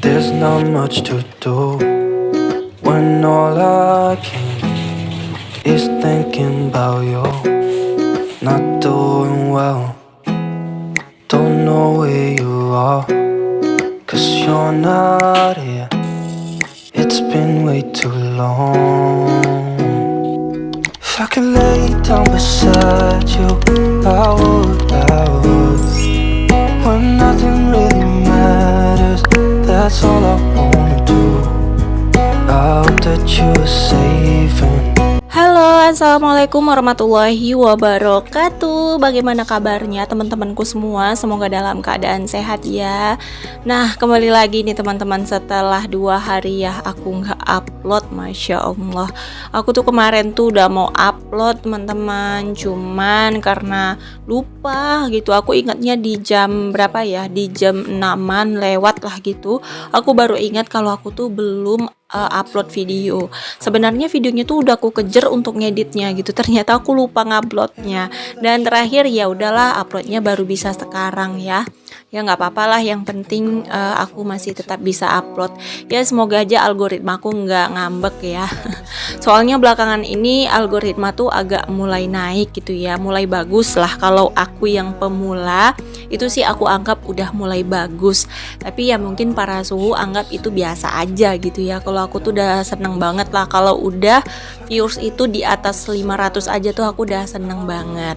There's not much to do when all I can is thinking about you. Not doing well, don't know where you are, 'cause you're not here. It's been way too long. If I could lay down beside you, I would. When nothing really matters, that's all I wanna do. I hope that you are safe and Halo, assalamualaikum warahmatullahi wabarakatuh. Bagaimana kabarnya teman-temanku semua? Semoga dalam keadaan sehat ya. Nah, kembali lagi nih teman-teman, setelah 2 hari ya aku nggak upload. Masya Allah, aku tuh kemarin tuh udah mau upload teman-teman, cuman karena lupa gitu. Aku ingatnya di jam berapa ya, di jam 6-an lewat lah gitu. Aku baru ingat kalau aku tuh belum upload video. Sebenarnya videonya tuh udah aku kejar untuk ngeditnya gitu, ternyata aku lupa nguploadnya. Dan terakhir ya udahlah, uploadnya baru bisa sekarang ya. Ya nggak apa-apa lah, yang penting aku masih tetap bisa upload. Ya semoga aja algoritmaku nggak ngambek ya. Soalnya belakangan ini algoritma tuh agak mulai naik gitu ya, mulai bagus lah. Kalau aku yang pemula itu sih aku anggap udah mulai bagus. Tapi ya mungkin para suhu anggap itu biasa aja gitu ya. Kalau aku tuh udah seneng banget lah kalau udah viewers itu di atas 500 aja tuh aku udah seneng banget.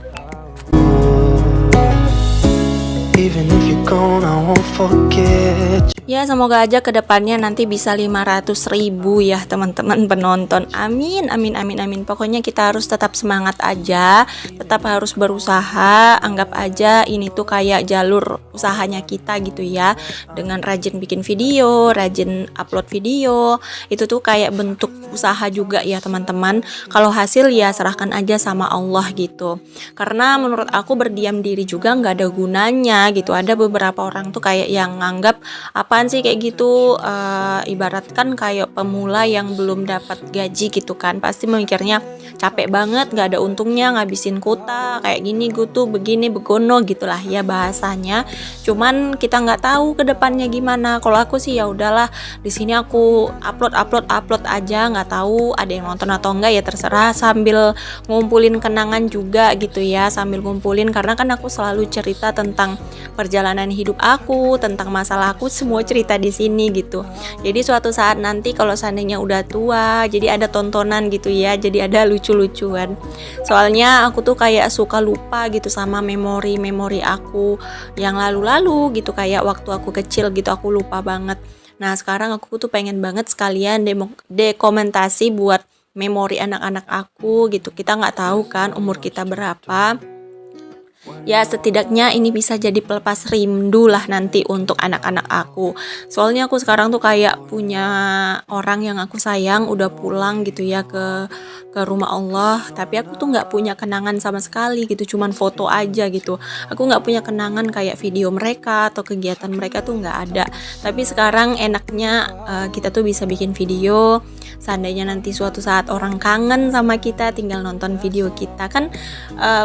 even if you're gone, I won't forget you. Ya semoga aja kedepannya nanti bisa 500.000 ya teman-teman penonton. Amin, amin, amin, amin. Pokoknya kita harus tetap semangat aja, tetap harus berusaha. Anggap aja ini tuh kayak jalur usahanya kita gitu ya. Dengan rajin bikin video, rajin upload video, itu tuh kayak bentuk usaha juga ya teman-teman. Kalau hasil ya serahkan aja sama Allah gitu. Karena menurut aku berdiam diri juga nggak ada gunanya gitu. Ada beberapa orang tuh kayak yang nganggap apaan sih kayak gitu, ibaratkan kayak pemula yang belum dapat gaji gitu kan, pasti memikirnya capek banget, nggak ada untungnya, ngabisin kuota kayak gini gitu, begini begono gitulah ya bahasanya. Cuman kita nggak tahu kedepannya gimana. Kalau aku sih ya udahlah, di sini aku upload aja, nggak tahu ada yang nonton atau enggak ya terserah, sambil ngumpulin kenangan juga gitu ya, sambil ngumpulin karena kan aku selalu cerita tentang perjalanan hidup aku, tentang masalah aku, semua cerita di sini gitu. Jadi suatu saat nanti kalau seandainya udah tua, jadi ada tontonan gitu ya, jadi ada lucu-lucuan. Soalnya aku tuh kayak suka lupa gitu sama memori-memori aku yang lalu-lalu gitu, kayak waktu aku kecil gitu aku lupa banget. Nah sekarang aku tuh pengen banget sekalian dokumentasi buat memori anak-anak aku gitu. Kita nggak tahu kan umur kita berapa. Ya setidaknya ini bisa jadi pelepas rindu lah nanti untuk anak-anak aku. Soalnya aku sekarang tuh kayak punya orang yang aku sayang udah pulang gitu ya ke rumah Allah, tapi aku tuh nggak punya kenangan sama sekali gitu, cuman foto aja gitu. Aku nggak punya kenangan kayak video mereka atau kegiatan mereka tuh nggak ada. Tapi sekarang enaknya kita tuh bisa bikin video. Seandainya nanti suatu saat orang kangen sama kita, tinggal nonton video kita kan,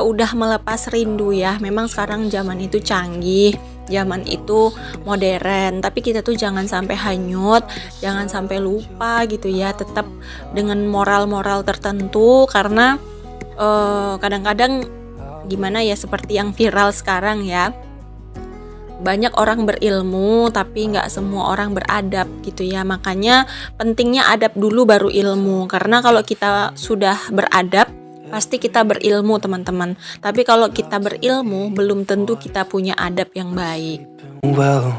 udah melepas rindu ya. Memang sekarang zaman itu canggih, zaman itu modern, tapi kita tuh jangan sampai hanyut, jangan sampai lupa gitu ya. Tetap dengan moral-moral tertentu, karena kadang-kadang gimana ya, seperti yang viral sekarang ya, banyak orang berilmu tapi nggak semua orang beradab gitu ya. Makanya pentingnya adab dulu baru ilmu, karena kalau kita sudah beradab pasti kita berilmu teman-teman. Tapi kalau kita berilmu belum tentu kita punya adab yang baik. Well,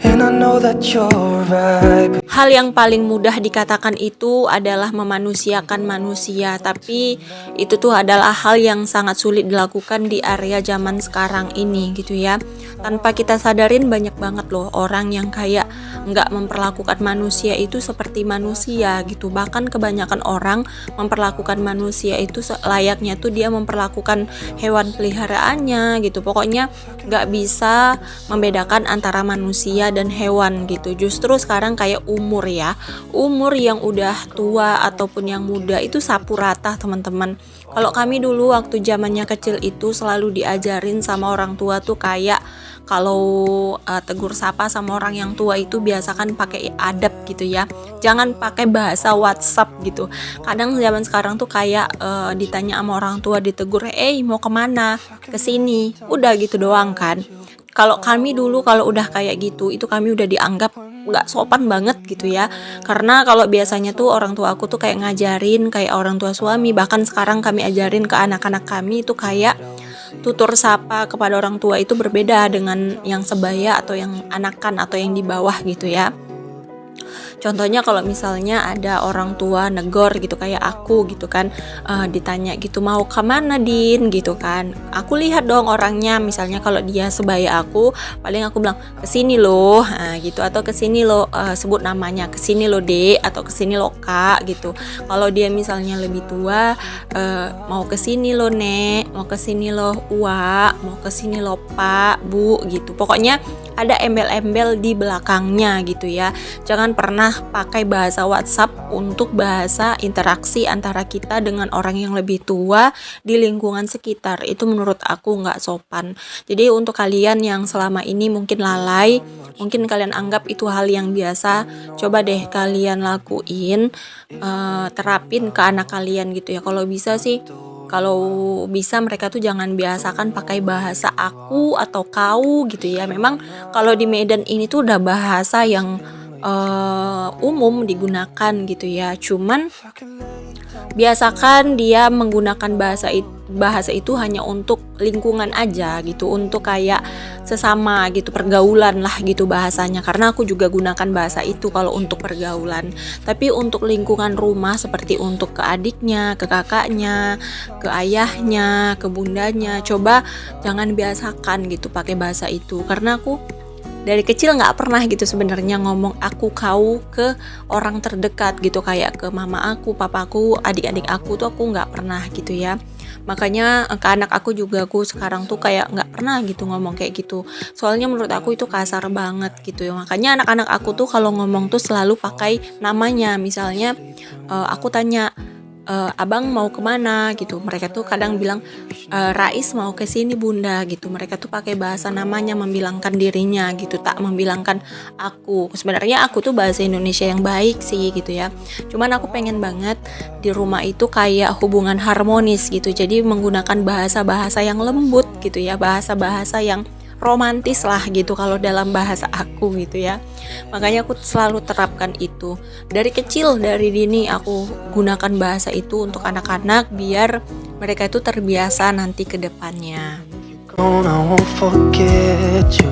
and I know that you're right. Hal yang paling mudah dikatakan itu adalah memanusiakan manusia, tapi itu tuh adalah hal yang sangat sulit dilakukan di area zaman sekarang ini gitu ya. Tanpa kita sadarin banyak banget loh orang yang kayak nggak memperlakukan manusia itu seperti manusia gitu. Bahkan kebanyakan orang memperlakukan manusia itu layaknya tuh dia memperlakukan hewan peliharaannya gitu. Pokoknya nggak bisa membedakan antara manusia dan hewan gitu. Justru sekarang kayak umur ya, umur yang udah tua ataupun yang muda itu sapu rata teman-teman. Kalau kami dulu waktu zamannya kecil itu selalu diajarin sama orang tua tuh kayak kalau tegur sapa sama orang yang tua itu biasakan pakai adab gitu ya, jangan pakai bahasa WhatsApp gitu. Kadang zaman sekarang tuh kayak ditanya sama orang tua, ditegur, mau kemana, kesini, udah gitu doang kan. Kalau kami dulu kalau udah kayak gitu, itu kami udah dianggap nggak sopan banget gitu ya. Karena kalau biasanya tuh orang tua aku tuh kayak ngajarin kayak orang tua suami, bahkan sekarang kami ajarin ke anak-anak kami itu kayak tutur sapa kepada orang tua itu berbeda dengan yang sebaya atau yang anakan atau yang di bawah gitu ya. Contohnya kalau misalnya ada orang tua negor gitu kayak aku gitu kan, ditanya gitu mau kemana Din gitu kan, aku lihat dong orangnya, misalnya kalau dia sebaya aku paling aku bilang kesini loh, gitu, atau kesini loh, sebut namanya, kesini loh Dek atau kesini loh Kak gitu. Kalau dia misalnya lebih tua, mau kesini loh Nek, mau kesini loh Uwa, mau kesini loh Pak Bu gitu, pokoknya ada embel-embel di belakangnya gitu ya. Jangan pernah pakai bahasa WhatsApp untuk bahasa interaksi antara kita dengan orang yang lebih tua di lingkungan sekitar. Itu menurut aku nggak sopan. Jadi untuk kalian yang selama ini mungkin lalai, mungkin kalian anggap itu hal yang biasa, coba deh kalian lakuin, terapin ke anak kalian gitu ya. Kalau bisa sih, kalau bisa mereka tuh jangan biasakan pakai bahasa aku atau kau gitu ya. Memang kalau di Medan ini tuh udah bahasa yang umum digunakan gitu ya. Cuman biasakan dia menggunakan bahasa itu hanya untuk lingkungan aja gitu, untuk kayak sesama gitu, pergaulan lah gitu bahasanya, karena aku juga gunakan bahasa itu kalau untuk pergaulan. Tapi untuk lingkungan rumah seperti untuk ke adiknya, ke kakaknya, ke ayahnya, ke bundanya, coba jangan biasakan gitu pakai bahasa itu, karena aku dari kecil nggak pernah gitu sebenarnya ngomong aku kau ke orang terdekat gitu, kayak ke mama aku, papaku, adik-adik aku tuh aku nggak pernah gitu ya. Makanya ke anak aku juga aku sekarang tuh kayak nggak pernah gitu ngomong kayak gitu, soalnya menurut aku itu kasar banget gitu ya. Makanya anak-anak aku tuh kalau ngomong tuh selalu pakai namanya. Misalnya aku tanya, abang mau kemana gitu, mereka tuh kadang bilang, Rais mau ke sini bunda gitu. Mereka tuh pakai bahasa namanya, membilangkan dirinya gitu, tak membilangkan aku. Sebenarnya aku tuh bahasa Indonesia yang baik sih gitu ya, cuman aku pengen banget di rumah itu kayak hubungan harmonis gitu, jadi menggunakan bahasa-bahasa yang lembut gitu ya, bahasa-bahasa yang romantis lah gitu kalau dalam bahasa aku gitu ya. Makanya aku selalu terapkan itu dari kecil, dari dini aku gunakan bahasa itu untuk anak-anak biar mereka itu terbiasa nanti ke depannya. Gone, I won't forget you.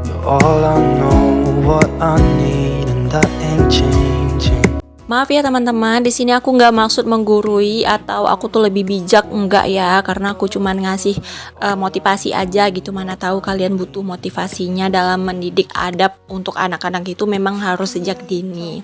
You're all I know, what I need, and that ain't changing. Maaf ya teman-teman, di sini aku nggak maksud menggurui atau aku tuh lebih bijak, enggak ya, karena aku cuman ngasih motivasi aja gitu. Mana tahu kalian butuh motivasinya dalam mendidik adab untuk anak-anak itu memang harus sejak dini.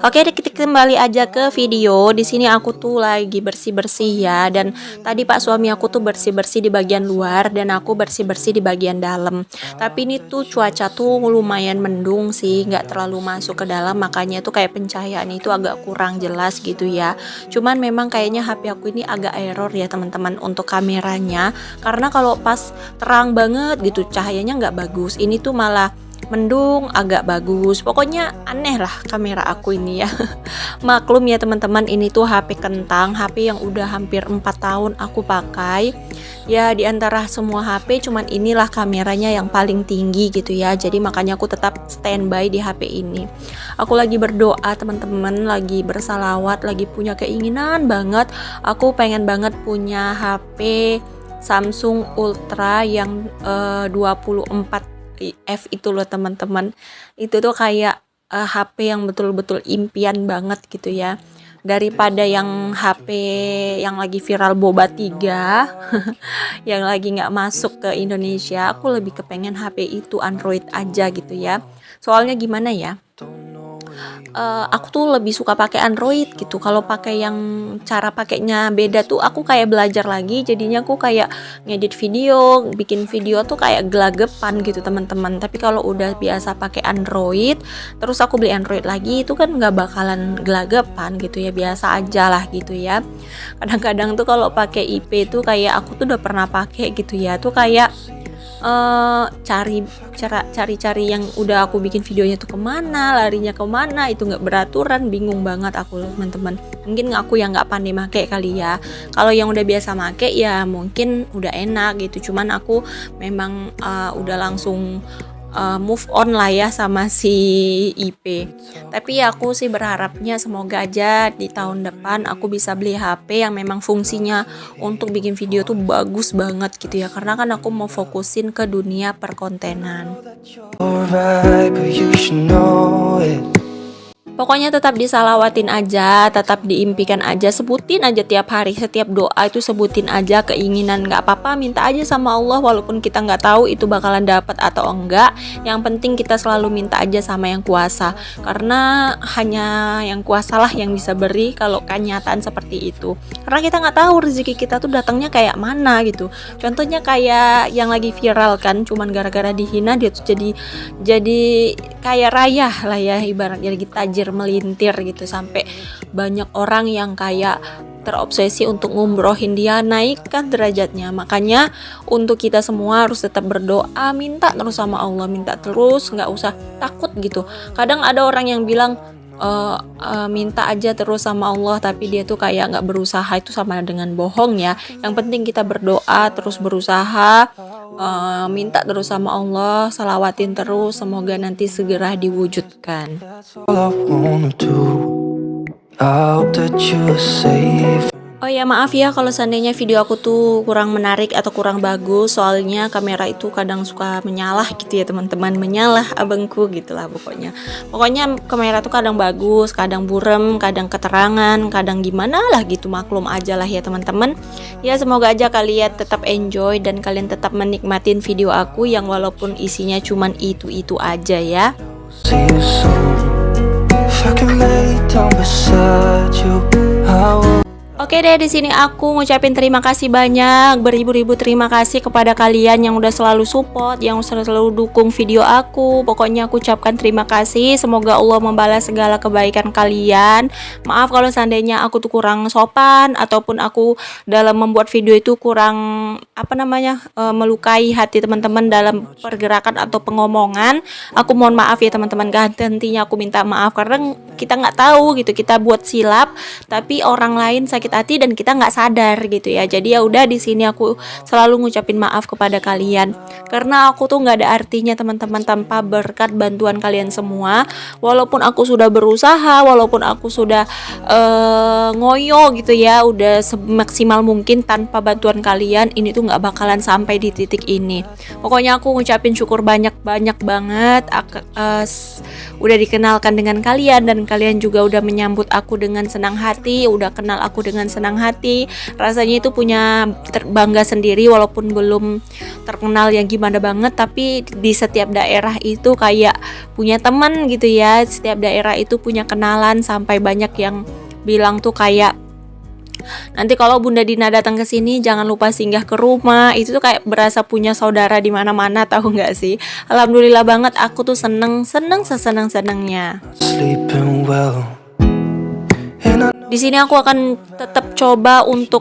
Oke, kita kembali aja ke video. Di sini aku tuh lagi bersih-bersih ya, dan tadi Pak suami aku tuh bersih-bersih di bagian luar dan aku bersih-bersih di bagian dalam. Tapi ini tuh cuaca tuh lumayan mendung sih, nggak terlalu masuk ke dalam, makanya tuh kayak pencahayaan itu agak kurang jelas gitu ya. Cuman memang kayaknya HP aku ini agak error ya teman-teman untuk kameranya, karena kalau pas terang banget gitu cahayanya nggak bagus, ini tuh malah mendung agak bagus. Pokoknya aneh lah kamera aku ini ya. Maklum ya teman-teman, ini tuh HP kentang, HP yang udah hampir 4 tahun aku pakai. Ya di antara semua HP cuman inilah kameranya yang paling tinggi gitu ya. Jadi makanya aku tetap standby di HP ini. Aku lagi berdoa teman-teman, lagi bersalawat, lagi punya keinginan banget. Aku pengen banget punya HP Samsung Ultra yang 24 F itu loh teman-teman. Itu tuh kayak HP yang betul-betul impian banget gitu ya. Daripada yang HP yang lagi viral Boba 3 yang lagi nggak masuk ke Indonesia, aku lebih kepengen HP itu Android aja gitu ya. Soalnya gimana ya, aku tuh lebih suka pakai Android gitu. Kalau pakai yang cara pakainya beda tuh aku kayak belajar lagi, jadinya aku kayak ngedit video, bikin video tuh kayak gelagepan gitu teman-teman. Tapi kalau udah biasa pakai Android, terus aku beli Android lagi, itu kan nggak bakalan gelagepan gitu ya, biasa aja lah gitu ya. Kadang-kadang tuh kalau pakai IP tuh kayak aku tuh udah pernah pakai gitu ya, tuh kayak cari yang udah aku bikin videonya tuh kemana, larinya kemana, itu nggak beraturan, bingung banget aku teman-teman. Mungkin aku yang nggak pandai make kali ya. Kalau yang udah biasa make ya mungkin udah enak gitu. Cuman aku memang udah langsung move on lah ya sama si IP. Tapi ya aku sih berharapnya semoga aja di tahun depan aku bisa beli HP yang memang fungsinya untuk bikin video tuh bagus banget gitu ya. Karena kan aku mau fokusin ke dunia perkontenan. Alright, but you should know it. Pokoknya tetap disalawatin aja, tetap diimpikan aja, sebutin aja tiap hari, setiap doa itu sebutin aja keinginan, nggak apa-apa, minta aja sama Allah walaupun kita nggak tahu itu bakalan dapat atau enggak. Yang penting kita selalu minta aja sama yang kuasa, karena hanya yang kuasa lah yang bisa beri kalau kenyataan seperti itu. Karena kita nggak tahu rezeki kita tuh datangnya kayak mana gitu. Contohnya kayak yang lagi viral kan, cuman gara-gara dihina dia tuh jadi kayak raya lah ya, ibaratnya lagi tajir melintir gitu, sampai banyak orang yang kayak terobsesi untuk ngumrohin dia, naikkan derajatnya. Makanya untuk kita semua harus tetap berdoa, minta terus sama Allah, minta terus, nggak usah takut gitu. Kadang ada orang yang bilang minta aja terus sama Allah tapi dia tuh kayak nggak berusaha, itu sama dengan bohong ya. Yang penting kita berdoa terus, berusaha, minta terus sama Allah, salawatin terus, semoga nanti segera diwujudkan. All I wanna do. I hope that you're safe. Oh ya maaf ya kalau seandainya video aku tuh kurang menarik atau kurang bagus, soalnya kamera itu kadang suka menyalah gitu ya teman-teman, menyalah abangku gitulah pokoknya. Pokoknya kamera tuh kadang bagus, kadang burem, kadang keterangan, kadang gimana lah gitu, maklum aja lah ya teman-teman. Ya semoga aja kalian tetap enjoy dan kalian tetap menikmatin video aku yang walaupun isinya cuman itu-itu aja ya. See you soon. If I can lay down beside you, I will. Oke deh, di sini aku ngucapin terima kasih banyak, beribu-ribu terima kasih kepada kalian yang udah selalu support, yang selalu dukung video aku. Pokoknya aku ucapkan terima kasih. Semoga Allah membalas segala kebaikan kalian. Maaf kalau seandainya aku tuh kurang sopan ataupun aku dalam membuat video itu kurang melukai hati teman-teman dalam pergerakan atau pengomongan. Aku mohon maaf ya teman-teman, gantinya aku minta maaf karena kita nggak tahu gitu, kita buat silap tapi orang lain sakit hati dan kita nggak sadar gitu ya. Jadi ya udah, di sini aku selalu ngucapin maaf kepada kalian karena aku tuh nggak ada artinya teman-teman tanpa berkat bantuan kalian semua. Walaupun aku sudah berusaha, walaupun aku sudah ngoyo gitu ya, udah semaksimal mungkin, tanpa bantuan kalian ini tuh nggak bakalan sampai di titik ini. Pokoknya aku ngucapin syukur banyak banget udah dikenalkan dengan kalian dan kalian juga udah menyambut aku dengan senang hati, udah kenal aku dengan senang hati. Rasanya itu punya bangga sendiri walaupun belum terkenal yang gimana banget, tapi di setiap daerah itu kayak punya teman gitu ya. Setiap daerah itu punya kenalan, sampai banyak yang bilang tuh kayak, nanti kalau Bunda Dina datang ke sini jangan lupa singgah ke rumah. Itu tuh kayak berasa punya saudara di mana-mana, tahu nggak sih? Alhamdulillah banget, aku tuh seneng seseneng-senengnya. Sleeping well. Di sini aku akan tetap coba untuk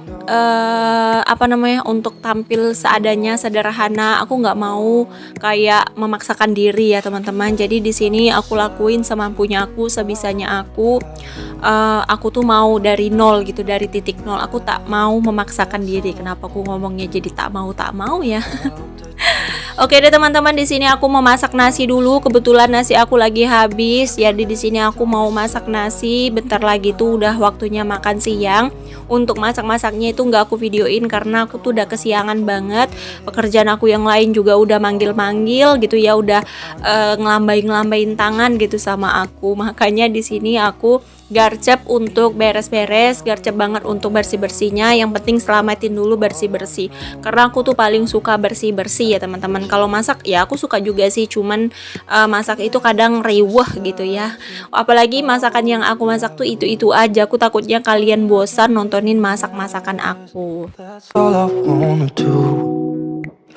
untuk tampil seadanya, sederhana. Aku nggak mau kayak memaksakan diri ya teman-teman. Jadi di sini aku lakuin semampunya aku, sebisanya aku. Aku tuh mau dari nol gitu, dari titik nol. Aku tak mau memaksakan diri. Kenapa aku ngomongnya jadi tak mau ya? Oke deh teman-teman, di sini aku mau masak nasi dulu. Kebetulan nasi aku lagi habis. Jadi di sini aku mau masak nasi. Bentar lagi tuh udah waktunya makan siang. Untuk masak-masaknya itu nggak aku videoin karena aku tuh udah kesiangan banget. Pekerjaan aku yang lain juga udah manggil-manggil gitu ya, udah ngelambai-ngelambain tangan gitu sama aku. Makanya di sini aku garcep untuk beres-beres, garcep banget untuk bersih-bersihnya. Yang penting selamatin dulu bersih-bersih. Karena aku tuh paling suka bersih-bersih ya teman-teman. Kalau masak ya aku suka juga sih, cuman masak itu kadang riweh gitu ya. Apalagi masakan yang aku masak tuh itu-itu aja. Aku takutnya kalian bosan nontonin masak-masakan aku. That's all I wanna do.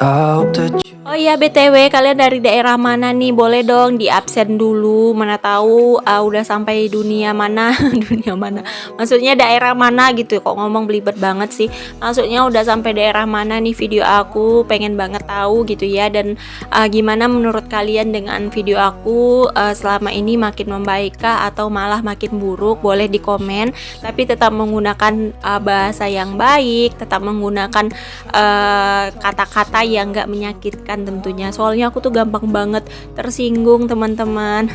I hope that you Oh iya BTW, kalian dari daerah mana nih? Boleh dong di absen dulu. Mana tahu udah sampai dunia mana? Dunia mana? Maksudnya daerah mana gitu. Kok ngomong belibet banget sih? Maksudnya udah sampai daerah mana nih video aku? Pengen banget tahu gitu ya. Dan gimana menurut kalian dengan video aku selama ini, makin membaikkah atau malah makin buruk? Boleh di komen. Tapi tetap menggunakan bahasa yang baik, tetap menggunakan kata-kata yang gak menyakitkan tentunya. Soalnya aku tuh gampang banget tersinggung teman-teman.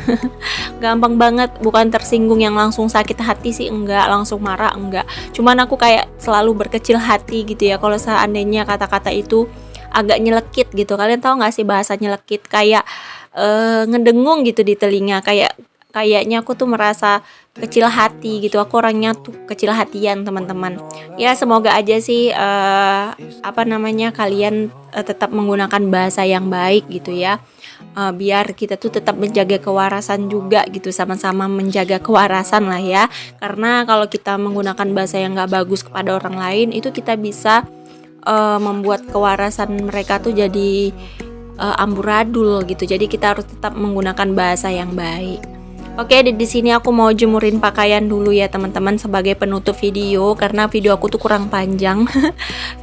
Gampang banget, bukan tersinggung yang langsung sakit hati sih, enggak, langsung marah enggak. Cuman aku kayak selalu berkecil hati gitu ya kalau seandainya kata-kata itu agak nyelekit gitu. Kalian tahu nggak sih bahasa nyelekit? Kayak ngedengung gitu di telinga, kayaknya aku tuh merasa kecil hati gitu. Aku orangnya tuh kecil hatian teman-teman. Ya semoga aja sih kalian tetap menggunakan bahasa yang baik gitu ya. Biar kita tuh tetap menjaga kewarasan juga gitu, sama-sama menjaga kewarasan lah ya. Karena kalau kita menggunakan bahasa yang nggak bagus kepada orang lain, itu kita bisa membuat kewarasan mereka tuh jadi amburadul gitu. Jadi kita harus tetap menggunakan bahasa yang baik. Oke, di sini aku mau jemurin pakaian dulu ya teman-teman sebagai penutup video, karena video aku tuh kurang panjang.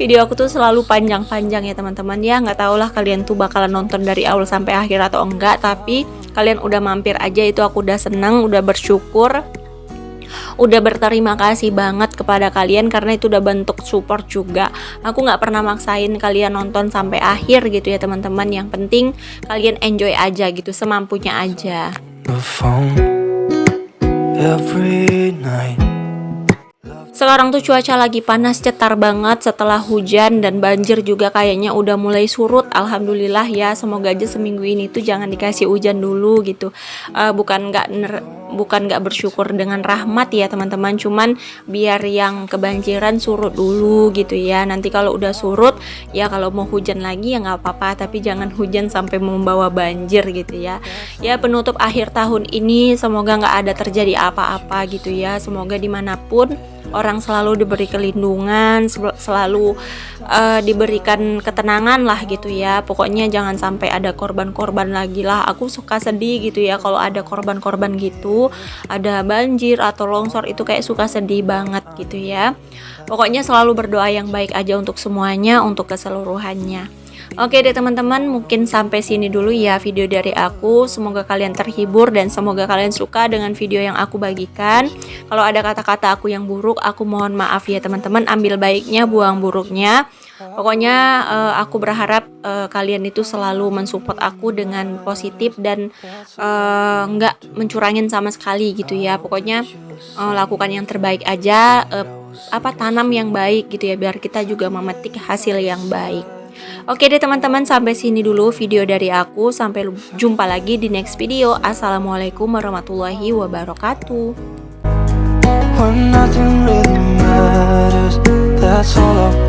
Video aku tuh selalu panjang-panjang ya teman-teman ya. Nggak tau lah kalian tuh bakalan nonton dari awal sampai akhir atau enggak, tapi kalian udah mampir aja itu aku udah seneng, udah bersyukur. Udah berterima kasih banget kepada kalian karena itu udah bentuk support juga. Aku nggak pernah maksain kalian nonton sampai akhir gitu ya teman-teman. Yang penting kalian enjoy aja gitu, semampunya aja. the phone every night. Sekarang tuh cuaca lagi panas cetar banget setelah hujan, dan banjir juga kayaknya udah mulai surut. Alhamdulillah ya, semoga aja seminggu ini tuh jangan dikasih hujan dulu gitu. Bukan nggak bersyukur dengan rahmat ya teman-teman, cuman biar yang kebanjiran surut dulu gitu ya. Nanti kalau udah surut ya, kalau mau hujan lagi ya nggak apa-apa, tapi jangan hujan sampai membawa banjir gitu ya. Ya penutup akhir tahun ini semoga nggak ada terjadi apa-apa gitu ya. Semoga dimanapun orang selalu diberi kelindungan, selalu diberikan ketenangan lah gitu ya. Pokoknya jangan sampai ada korban-korban lagi lah. Aku suka sedih gitu ya kalau ada korban-korban gitu, ada banjir atau longsor, itu kayak suka sedih banget gitu ya. Pokoknya selalu berdoa yang baik aja untuk semuanya, untuk keseluruhannya. Oke deh teman-teman, mungkin sampai sini dulu ya video dari aku. Semoga kalian terhibur dan semoga kalian suka dengan video yang aku bagikan. Kalau ada kata-kata aku yang buruk, aku mohon maaf ya teman-teman. Ambil baiknya, buang buruknya. Pokoknya aku berharap kalian itu selalu mensupport aku dengan positif dan nggak mencurangin sama sekali gitu ya. Pokoknya lakukan yang terbaik aja, tanam yang baik gitu ya, biar kita juga memetik hasil yang baik. Oke deh teman-teman, sampai sini dulu video dari aku. Sampai jumpa lagi di next video. Assalamualaikum warahmatullahi wabarakatuh. When nothing really matters, that's all I